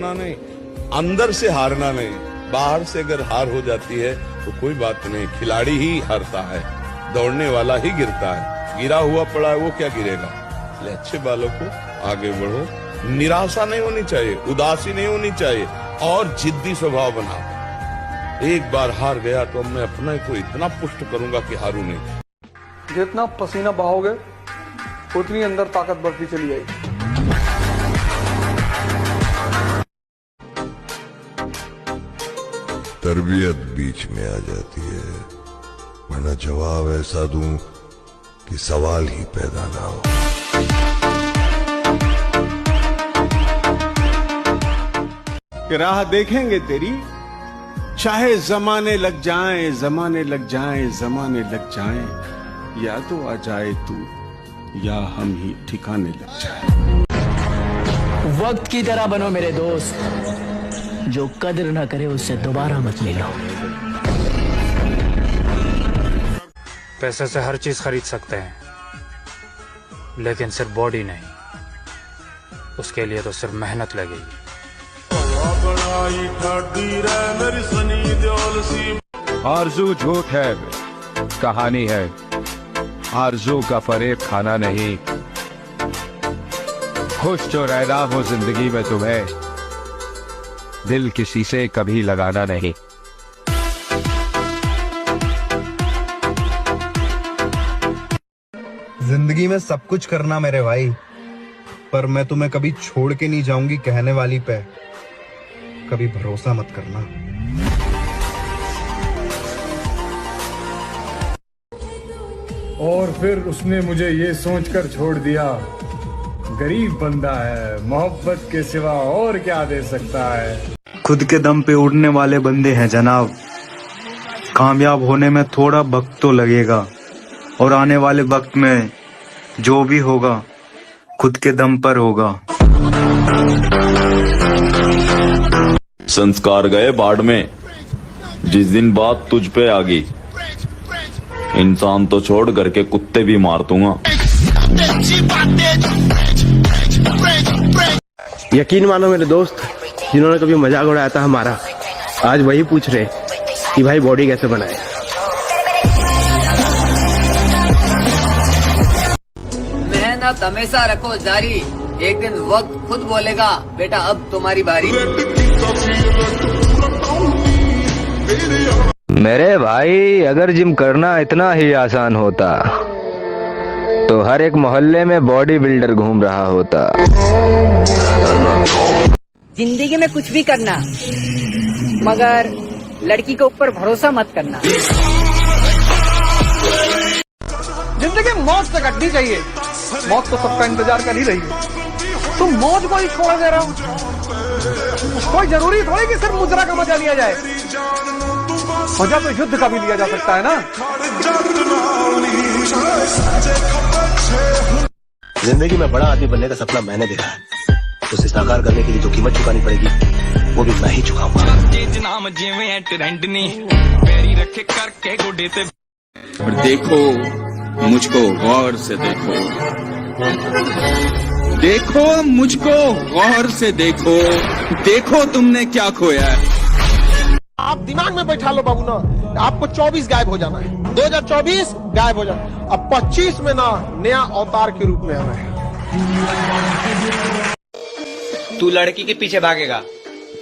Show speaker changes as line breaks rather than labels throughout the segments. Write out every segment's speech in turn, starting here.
नहीं, अंदर से हारना नहीं। बाहर से अगर हार हो जाती है तो कोई बात नहीं, खिलाड़ी ही हारता है, दौड़ने वाला ही गिरता है। गिरा हुआ पड़ा है वो क्या गिरेगा। इसलिए अच्छे बालों को आगे बढ़ो, निराशा नहीं होनी चाहिए, उदासी नहीं होनी चाहिए और जिद्दी स्वभाव बना। एक बार हार गया तो मैं अपने को इतना पुष्ट करूंगा कि हारू नहीं।
जितना पसीना बहाओगे उतनी अंदर ताकत बढ़ती चली जाएगी।
तरबियत बीच में आ जाती है, वरना जवाब ऐसा दूं कि सवाल ही पैदा ना हो।
राह देखेंगे तेरी, चाहे जमाने लग जाएं, जमाने लग जाएं, जमाने लग जाएं, या तो आ जाए तू या हम ही ठिकाने लग जाएं।
वक्त की तरह बनो मेरे दोस्त, जो कदर ना करे उससे दोबारा मत मिलो।
पैसे से हर चीज खरीद सकते हैं, लेकिन सिर्फ बॉडी नहीं। उसके लिए तो सिर्फ मेहनत लगेगी।
आरज़ू झूठ है, कहानी है। आरज़ू का फरेब खाना नहीं। खुश जो रहना हो जिंदगी में तुम्हें, दिल किसी से कभी लगाना नहीं।
जिंदगी में सब कुछ करना मेरे भाई, पर मैं तुम्हें कभी छोड़ के नहीं जाऊंगी कहने वाली पे कभी भरोसा मत करना।
और फिर उसने मुझे ये सोचकर छोड़ दिया, गरीब बंदा है, मोहब्बत के सिवा और क्या दे सकता है।
खुद के दम पे उड़ने वाले बंदे हैं जनाब। कामयाब होने में थोड़ा वक्त तो लगेगा, और आने वाले वक्त में जो भी होगा खुद के दम पर होगा।
संस्कार गए बाढ़ में, जिस दिन बात तुझ पे आ गई, इंसान तो छोड़ करके कुत्ते भी मार दूंगा।
यकीन मानो मेरे दोस्त, जिन्होंने कभी मजाक उड़ाया था हमारा, आज वही पूछ रहे कि भाई बॉडी कैसे बनाए।
मेहनत हमेशा रखो जारी, एक दिन वक्त खुद बोलेगा बेटा अब तुम्हारी बारी।
मेरे भाई, अगर जिम करना इतना ही आसान होता तो हर एक मोहल्ले में बॉडी बिल्डर घूम रहा होता।
जिंदगी में कुछ भी करना, मगर लड़की के ऊपर भरोसा मत करना।
जिंदगी मौज से कटनी चाहिए, मौत तो सबका इंतजार कर ही रही है। तुम मौज को ही छोड़ दे रहे हो। कोई जरूरी थोड़ी कि सिर्फ मुद्रा का मजा लिया जाए, मजा तो युद्ध का भी लिया जा सकता है ना।
जिंदगी में बड़ा आदमी बनने का सपना मैंने देखा है, उसे साकार करने के लिए जो कीमत चुकानी पड़ेगी वो भी मैं ही चुकाऊंगा।
और देखो मुझको गौर से देखो, देखो मुझको गौर से देखो, देखो तुमने क्या खोया है।
आप दिमाग में बैठा लो बाबू ना, आपको 24 गायब हो जाना है, 2024 गायब हो जाना। अब 25 में ना नया अवतार के रूप में आना है।
तू लड़की के पीछे भागेगा,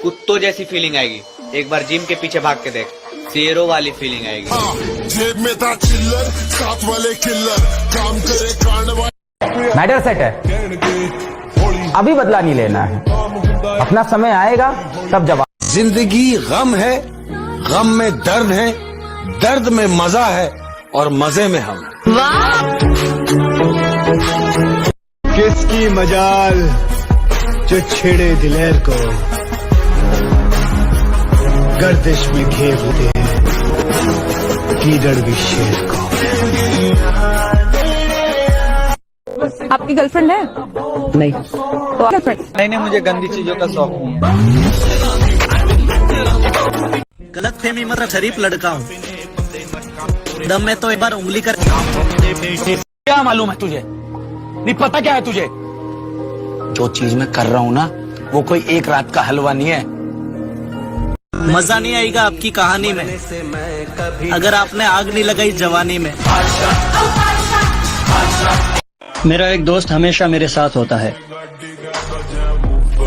कुत्तों जैसी फीलिंग आएगी। एक बार जिम के पीछे भाग के देख, शेरों वाली फीलिंग आएगी।
जेब में था चिल्लर, साथ वाले किल्लर, काम करे कांड।
मैटर सेट है, अभी बदला नहीं लेना है, अपना समय आएगा तब जवाब।
जिंदगी गम है, गम में दर्द है, दर्द में मजा है और मजे में हम।
किसकी मजाल जो छेड़े दिलेर को, गर्दिश में घेर दे कीदड़ भी शेर को।
आपकी गर्लफ्रेंड है?
नहीं।
तो गर्लफ्रेंड
नहीं, मुझे गंदी चीजों का शौक नहीं।
गलत फहमी मतलब शरीफ लड़का हूँ, दम में तो एक बार उंगली कर।
क्या मालूम है तुझे? नहीं पता क्या है तुझे?
जो चीज मैं कर रहा हूँ ना,
वो कोई एक रात का हलवा नहीं है।
मजा नहीं आएगा आपकी कहानी में अगर आपने आग नहीं लगाई जवानी में।
मेरा एक दोस्त हमेशा मेरे साथ होता है,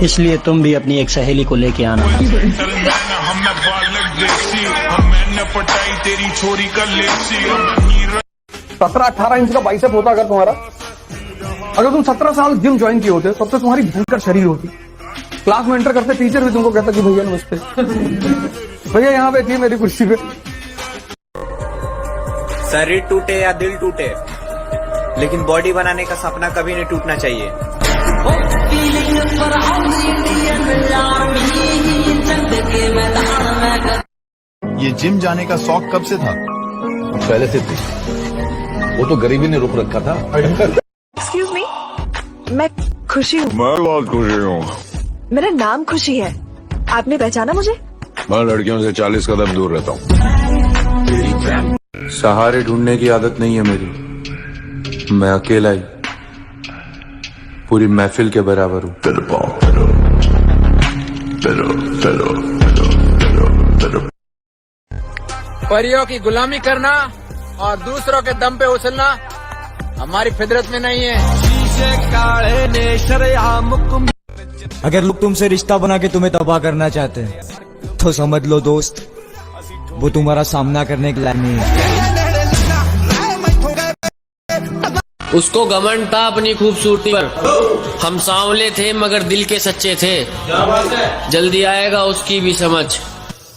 इसलिए तुम भी अपनी एक सहेली को लेके आना।
17-18 इंच का बाइसेप होता अगर तुम्हारा, अगर तुम 17 साल जिम ज्वाइन किए होते तब तो तुम्हारी भयंकर शरीर होती। क्लास में एंटर करते टीचर भी तुमको कहता कि भैया नमस्ते, भैया यहाँ बैठिए मेरी कुर्सी पे।
शरीर टूटे या दिल टूटे, लेकिन बॉडी बनाने का सपना कभी नहीं टूटना चाहिए।
ये जिम जाने का शौक कब से था?
पहले से थी, वो तो गरीबी ने रोक रखा था।
एक्सक्यूज मी, मैं खुशी हूँ।
मैं बहुत खुशी हूँ।
मेरा नाम खुशी है, आपने पहचाना मुझे?
मैं लड़कियों से 40 कदम दूर रहता हूँ।
सहारे ढूंढने की आदत नहीं है मेरी, मैं अकेला ही पूरी महफिल के बराबर हूँ।
परियों की गुलामी करना और दूसरों के दम पे उछलना हमारी फितरत में नहीं है।
अगर लोग तुमसे रिश्ता बना के तुम्हें तबाह करना चाहते हैं तो समझ लो दोस्त, वो तुम्हारा सामना करने के लायक नहीं है।
उसको घमंड था अपनी खूबसूरती पर, हम सांवले थे मगर दिल के सच्चे थे। जल्दी आएगा उसकी भी समझ,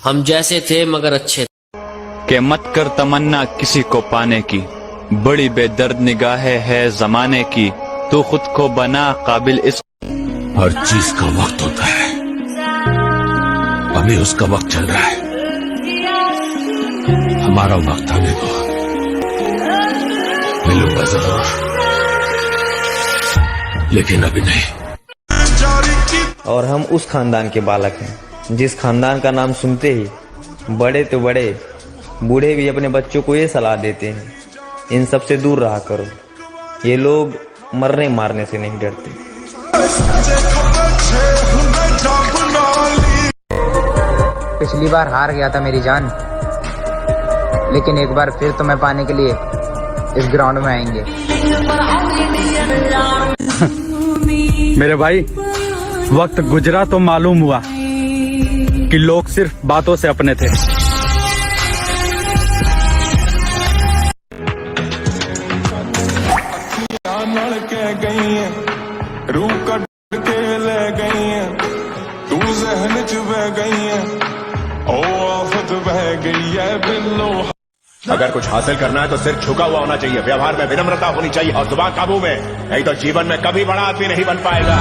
हम जैसे थे मगर अच्छे।
के मत कर तमन्ना किसी को पाने की, बड़ी बेदर्द निगाहें है जमाने की, तू खुद को बना काबिल इस।
हर चीज का वक्त होता है, अभी उसका वक्त चल रहा है, हमारा वक्त आने दो, मिलूंगा जरूर, लेकिन अभी नहीं।
और हम उस खानदान के बालक हैं जिस खानदान का नाम सुनते ही बड़े तो बड़े, बूढ़े भी अपने बच्चों को ये सलाह देते हैं, इन सब से दूर रहा करो, ये लोग मरने मारने से नहीं डरते।
पिछली बार हार गया था मेरी जान, लेकिन एक बार फिर तुम्हें पाने के लिए इस ग्राउंड में आएंगे।
मेरे भाई, वक्त गुजरा तो मालूम हुआ कि लोग सिर्फ बातों से अपने थे।
अगर कुछ हासिल करना है तो सिर झुका हुआ होना चाहिए, व्यवहार में विनम्रता होनी चाहिए और जुबान काबू में, नहीं तो जीवन में कभी बड़ा आदमी नहीं बन पाएगा।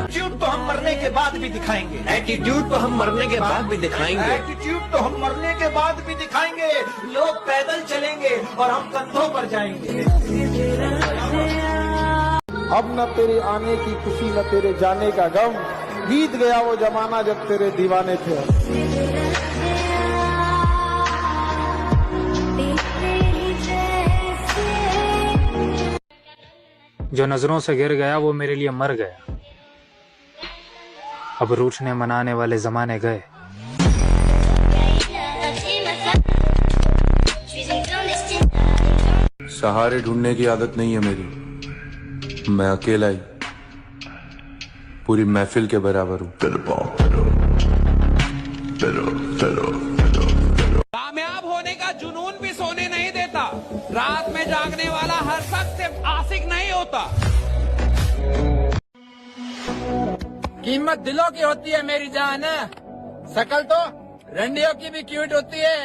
एटीट्यूड तो हम मरने के बाद भी दिखाएंगे,
एटीट्यूड तो हम मरने के बाद भी दिखाएंगे,
एटीट्यूड तो हम मरने के बाद भी दिखाएंगे। लोग पैदल चलेंगे और हम कंधों पर जाएंगे।
अब न तेरे आने की खुशी न तेरे जाने का गम, बीत गया वो जमाना जब तेरे दीवाने थे।
जो नजरों से गिर गया वो मेरे लिए मर गया, अब रूठने मनाने वाले जमाने गए।
सहारे ढूंढने की आदत नहीं है मेरी, मैं अकेला ही पूरी महफिल के बराबर हूँ।
कामयाब होने का जुनून भी सोने नहीं देता, रात में जागने वाला हर शख्स सिर्फ आशिक नहीं होता। कीमत दिलों की होती है मेरी जान, शकल तो रंडियों की भी क्यूट होती है।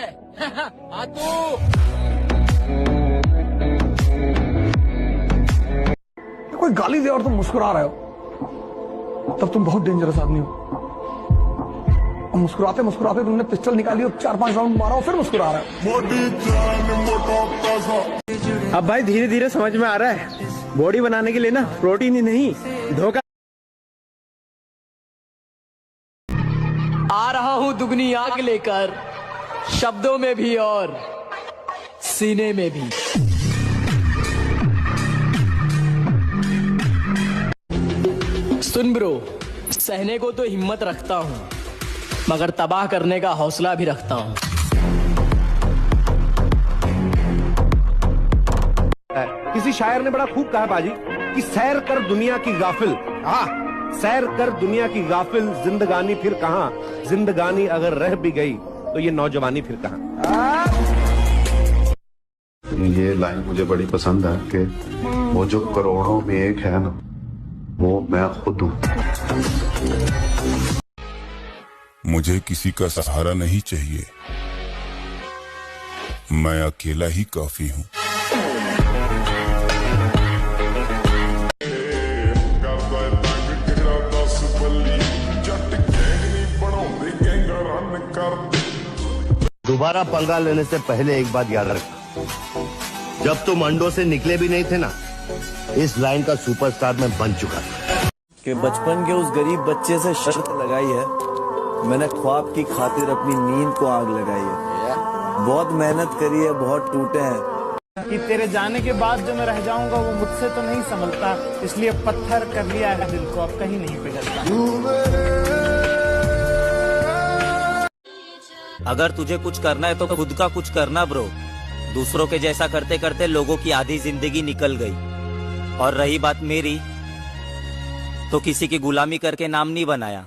तू
कोई गाली दे और तुम मुस्कुरा रहे हो, तब तुम बहुत डेंजरस आदमी हो। और मुस्कुराते मुस्कुराते तुमने पिस्टल निकाली और 4-5 राउंड मारा और फिर मुस्कुरा रहे हो।
अब भाई धीरे धीरे समझ में आ रहा है, बॉडी बनाने के लिए ना प्रोटीन ही नहीं, धोखा।
आ रहा हूं दुगनी आग लेकर, शब्दों में भी और सीने में भी। सुन ब्रो, सहने को तो हिम्मत रखता हूँ, मगर तबाह करने का हौसला भी रखता हूँ।
किसी शायर ने बड़ा खूब कहा बाजी कि सैर कर दुनिया की गाफिल, सैर कर दुनिया की गाफिल, जिंदगानी फिर कहां, जिंदगानी अगर रह भी गई तो ये नौजवानी फिर कहां।
ये लाइन मुझे बड़ी पसंद है कि वो जो करोड़ों में एक है ना, वो मैं खुद हूं।
मुझे किसी का सहारा नहीं चाहिए, मैं अकेला ही काफी हूँ।
दोबारा पंगा लेने से पहले एक बात याद रखना, जब तुम अंडों से निकले भी नहीं थे ना, इस लाइन का सुपरस्टार मैं बन चुका था।
कि बचपन के उस गरीब बच्चे से शर्त लगाई है, मैंने ख्वाब की खातिर अपनी नींद को आग लगाई है। बहुत मेहनत करी है, बहुत टूटे हैं।
कि तेरे जाने के बाद जो मैं रह जाऊंगा वो मुझसे तो नहीं संभलता, इसलिए पत्थर कर लिया है दिल को, अब कहीं नहीं पिघलता।
अगर तुझे कुछ करना है तो खुद का कुछ करना ब्रो। दूसरों के जैसा करते करते लोगों की आधी जिंदगी निकल गई, और रही बात मेरी, तो किसी की गुलामी करके नाम नहीं बनाया।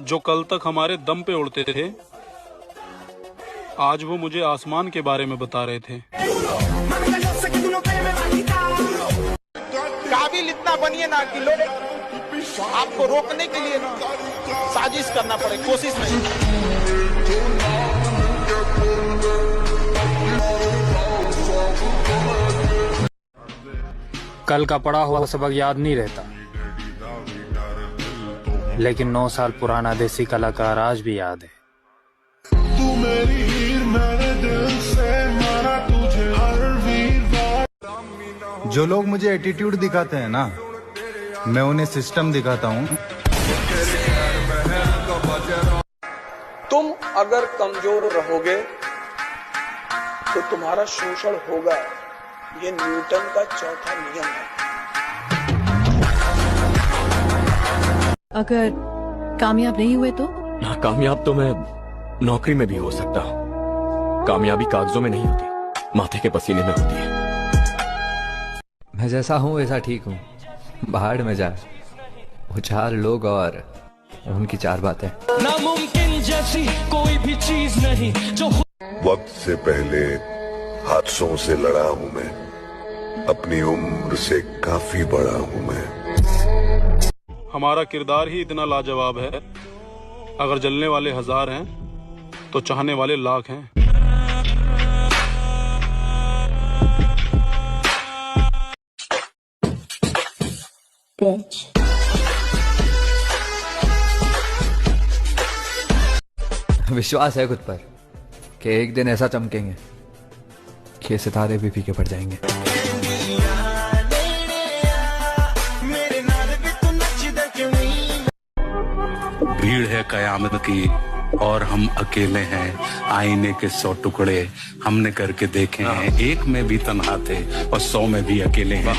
जो कल तक हमारे दम पे उड़ते थे, आज वो मुझे आसमान के बारे में बता रहे थे।
काबिल इतना बनिए ना कि लोग आपको रोकने के लिए ना साजिश करना पड़े, कोशिश नहीं।
कल का पढ़ा हुआ सबक याद नहीं रहता, लेकिन 9 साल पुराना देसी कलाकार आज भी याद है।
तू मेरी हीर, मैंने दिल से मारा तुझे हर वीर।
जो लोग मुझे एटीट्यूड दिखाते हैं ना, मैं उन्हें सिस्टम दिखाता हूँ।
तुम अगर कमजोर रहोगे तो तुम्हारा शोषण होगा, ये न्यूटन का चौथा नियम है।
अगर कामयाब नहीं हुए तो?
कामयाब तो मैं नौकरी में भी हो सकता हूँ। कामयाबी कागजों में नहीं होती, माथे के पसीने में होती है।
मैं जैसा हूँ वैसा ठीक हूँ, बाहर में जाए वो 4 लोग और उनकी 4 बातें।
नामुमकिन जैसी कोई भी चीज नहीं जो
वक्त से पहले हादसों से लड़ा हूँ मैं, अपनी उम्र से काफी बड़ा हूँ मैं।
हमारा किरदार ही इतना लाजवाब है, अगर जलने वाले 1000 हैं तो चाहने वाले लाख हैं।
विश्वास है खुद पर कि एक दिन ऐसा चमकेंगे कि सितारे भी फीके पड़ जाएंगे।
भीड़ है कयामत की और हम अकेले हैं, आईने के 100 टुकड़े हमने करके देखे हैं, एक में भी तन्हा थे और 100 में भी अकेले हैं।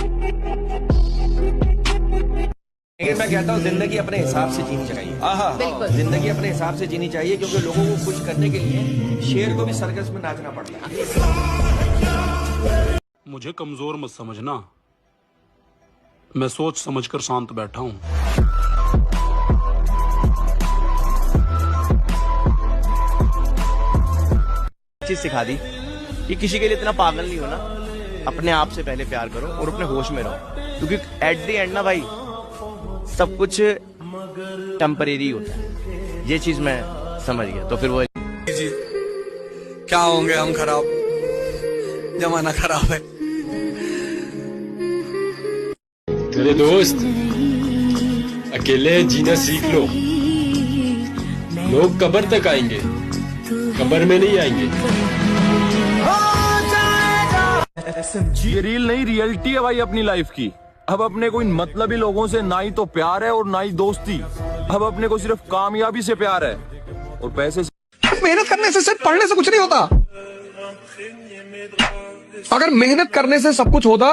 लेकिन मैं कहता हूँ जिंदगी अपने हिसाब से जीनी चाहिए। जिंदगी अपने हिसाब से जीनी चाहिए, क्योंकि लोगों को खुश करने के लिए शेर को भी सर्कस में नाचना पड़ता है।
मुझे कमजोर मत समझना, मैं सोच समझकर शांत बैठा हूँ।
चीज सिखा दी कि किसी के लिए इतना पागल नहीं होना, अपने आप से पहले प्यार करो और अपने होश में रहो, क्योंकि एट द एंड ना भाई सब कुछ टेम्परेरी होता है। ये चीज मैं समझ गया, तो फिर वो
जी क्या होंगे हम खराब, जमाना खराब है।
मेरे दोस्त अकेले जीना सीख लो, लोग कब्र तक आएंगे, कब्र में नहीं आएंगे।
ये रील नहीं, रियलिटी है भाई अपनी लाइफ की। अब अपने को इन मतलबी लोगों से ना ही तो प्यार है और ना ही दोस्ती, अब अपने को सिर्फ कामयाबी से प्यार है और पैसे से।
मेहनत करने से, सिर्फ पढ़ने से कुछ नहीं होता। अगर मेहनत करने से सब कुछ होता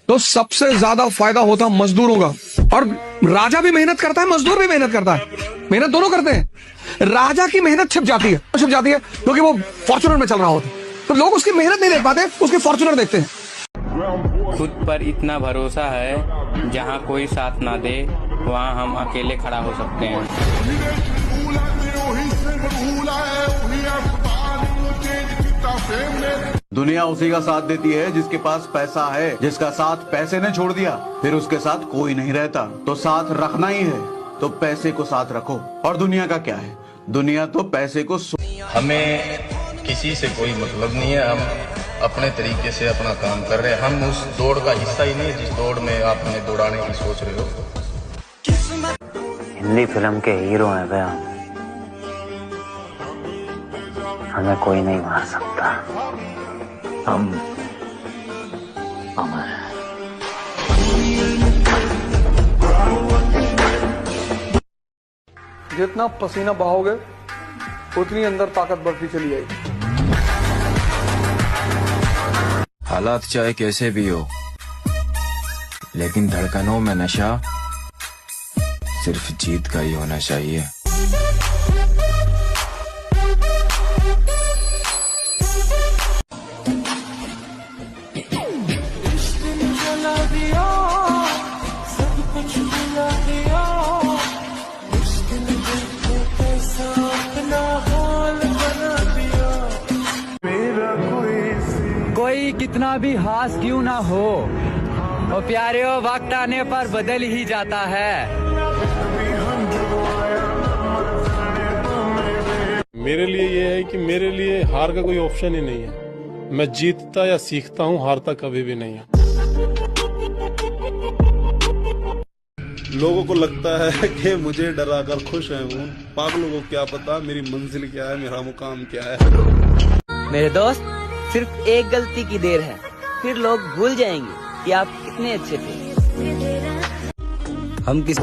तो सबसे ज्यादा फायदा होता मजदूरों का। और राजा भी मेहनत करता है, मजदूर भी मेहनत करता है, मेहनत दोनों करते हैं। राजा की मेहनत छिप जाती है क्योंकि वो फॉर्च्यूनर में चल रहा होता है, तो लोग उसकी मेहनत नहीं देख पाते, उसके फॉर्च्यूनर देखते हैं।
खुद पर इतना भरोसा है, जहाँ कोई साथ ना दे वहाँ हम अकेले खड़ा हो सकते हैं।
दुनिया उसी का साथ देती है जिसके पास पैसा है। जिसका साथ पैसे ने छोड़ दिया, फिर उसके साथ कोई नहीं रहता। तो साथ रखना ही है तो पैसे को साथ रखो। और दुनिया का क्या है, दुनिया तो पैसे को
हमें किसी से कोई मतलब नहीं है, हम अपने तरीके से अपना काम कर रहे हैं। हम उस दौड़ का हिस्सा ही नहीं जिस दौड़ में आप हमें दौड़ाने की सोच रहे हो।
हिंदी फिल्म के हीरो हैं भैया, हमें कोई नहीं मार सकता, हम अमर हैं।
जितना पसीना बहाओगे उतनी अंदर ताकत बढ़ती चली जाएगी।
हालात चाहे कैसे भी हो, लेकिन धड़कनों में नशा सिर्फ जीत का ही होना चाहिए।
कोई कितना भी हास क्यों ना हो, वो प्यारे वक्त आने पर बदल ही जाता है।
मेरे लिए ये है कि मेरे लिए हार का कोई ऑप्शन ही नहीं है। मैं जीतता या सीखता हूँ, हारता कभी भी नहीं है। लोगों को लगता है कि मुझे डराकर खुश है हूँ। पागलों को क्या पता मेरी मंजिल क्या है, मेरा मुकाम क्या है।
मेरे दोस्त, सिर्फ एक गलती की देर है, फिर लोग भूल जाएंगे कि आप कितने अच्छे थे। हम किस